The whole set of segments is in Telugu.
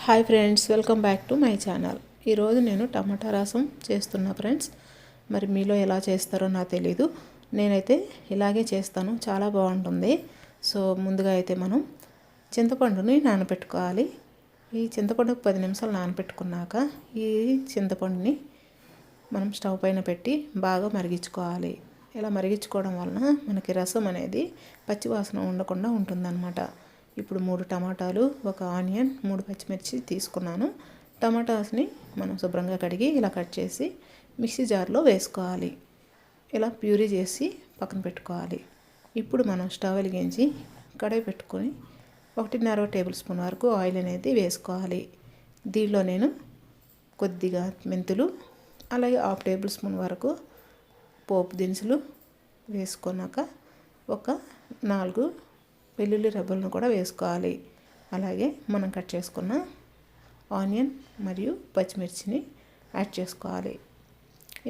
Hi friends, welcome back to my channel. ఈరోజు నేను టమాటా రసం చేస్తున్నా ఫ్రెండ్స్. మరి మీలో ఎలా చేస్తారో నాకు తెలీదు. నేనైతే ఇలాగే చేస్తాను, చాలా బాగుంటుంది. సో ముందుగా అయితే మనం చింతపండుని నానబెట్టుకోవాలి. ఈ చింతపండుకు 10 నిమిషాలు నానబెట్టుకున్నాక ఈ చింతపండుని మనం స్టవ్ పైన పెట్టి బాగా మరిగించుకోవాలి. ఇలా మరిగించుకోవడం వలన మనకి రసం అనేది పచ్చివాసన ఉండకుండా ఉంటుందన్నమాట. ఇప్పుడు 3 టమాటాలు, ఒక ఆనియన్, 3 పచ్చిమిర్చి తీసుకున్నాను. టమాటాస్ని మనం శుభ్రంగా కడిగి ఇలా కట్ చేసి మిక్సీ జార్లో వేసుకోవాలి. ఇలా ప్యూరీ చేసి పక్కన పెట్టుకోవాలి. ఇప్పుడు మనం స్టవ్ వెలిగించి కడాయి పెట్టుకొని 1.5 టేబుల్ స్పూన్ వరకు ఆయిల్ అనేది వేసుకోవాలి. దీనిలో నేను కొద్దిగా మెంతులు, అలాగే 1/2 టేబుల్ స్పూన్ వరకు పోపు దినుసులు వేసుకున్నాక ఒక 4 వెల్లుల్లి రెబ్బలను కూడా వేసుకోవాలి. అలాగే మనం కట్ చేసుకున్న ఆనియన్ మరియు పచ్చిమిర్చిని యాడ్ చేసుకోవాలి.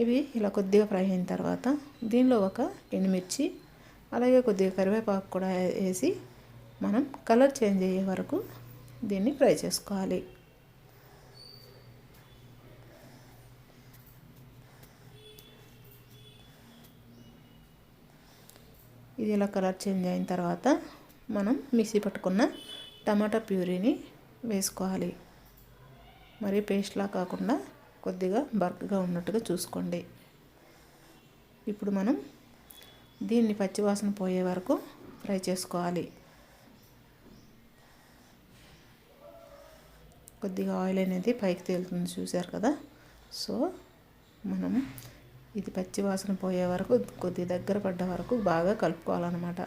ఇవి ఇలా కొద్దిగా ఫ్రై అయిన తర్వాత దీనిలో ఒక ఎండుమిర్చి, అలాగే కొద్దిగా కరివేపాకు కూడా వేసి మనం కలర్ చేంజ్ అయ్యే వరకు దీన్ని ఫ్రై చేసుకోవాలి. ఇది ఇలా కలర్ చేంజ్ అయిన తర్వాత మనం మిక్సీ పట్టుకున్న టమాటా ప్యూరీని వేసుకోవాలి. మరి పేస్ట్లా కాకుండా కొద్దిగా బర్క్గా ఉన్నట్టుగా చూసుకోండి. ఇప్పుడు మనం దీన్ని పచ్చివాసన పోయే వరకు ఫ్రై చేసుకోవాలి. కొద్దిగా ఆయిల్ అనేది పైకి తేలుతుంది, చూశారు కదా. సో మనం ఇది పచ్చివాసన పోయే వరకు కొద్దిగా దగ్గర పడ్డ వరకు బాగా కలుపుకోవాలన్నమాట.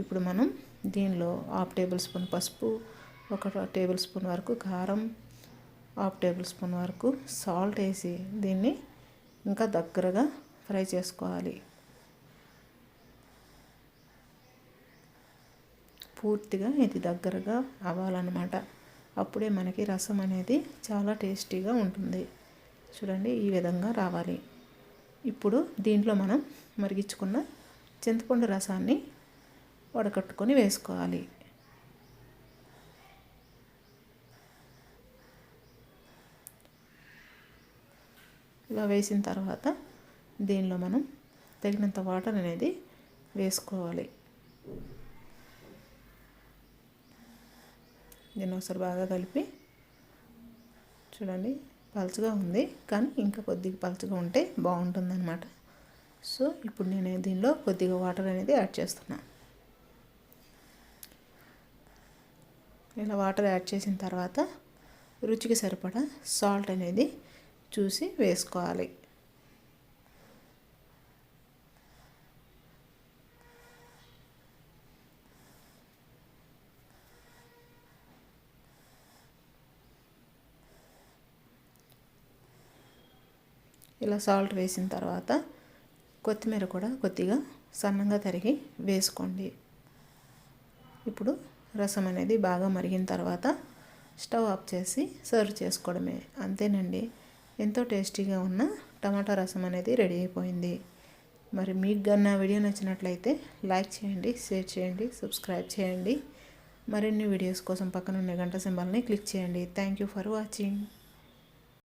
ఇప్పుడు మనం దీనిలో 1/2 టేబుల్ స్పూన్ పసుపు, 1 టేబుల్ స్పూన్ వరకు కారం, 1/2 టేబుల్ స్పూన్ వరకు సాల్ట్ వేసి దీన్ని ఇంకా దగ్గరగా ఫ్రై చేసుకోవాలి. పూర్తిగా ఇది దగ్గరగా అవ్వాలన్నమాట. అప్పుడే మనకి రసం అనేది చాలా టేస్టీగా ఉంటుంది. చూడండి, ఈ విధంగా రావాలి. ఇప్పుడు దీంట్లో మనం మరిగించుకున్న చింతపండు రసాన్ని వడకట్టుకొని వేసుకోవాలి. ఇలా వేసిన తర్వాత దీనిలో మనం తగినంత వాటర్ అనేది వేసుకోవాలి. దీన్ని ఒకసారి బాగా కలిపి చూడండి, పలుచగా ఉంది కానీ ఇంకా కొద్దిగా పలుచగా ఉంటే బాగుంటుందన్నమాట. సో ఇప్పుడు నేను దీనిలో కొద్దిగా వాటర్ అనేది యాడ్ చేస్తున్నాను. ఇలా వాటర్ యాడ్ చేసిన తర్వాత రుచికి సరిపడా సాల్ట్ అనేది చూసి వేసుకోవాలి. ఇలా సాల్ట్ వేసిన తర్వాత కొత్తిమీర కూడా కొద్దిగా సన్నగా తరిగి వేసుకోండి. ఇప్పుడు రసం అనేది బాగా మరిగిన తర్వాత స్టవ్ ఆఫ్ చేసి సర్వ్ చేసుకోవడమే. అంతేనండి, ఎంతో టేస్టీగా ఉన్న టమాటా రసం అనేది రెడీ అయిపోయింది. మరి మీకు కన్నా వీడియో నచ్చినట్లయితే లైక్ చేయండి, షేర్ చేయండి, సబ్స్క్రైబ్ చేయండి. మరిన్ని వీడియోస్ కోసం పక్కన ఉన్న గంట సింబల్ని క్లిక్ చేయండి. Thank you for watching.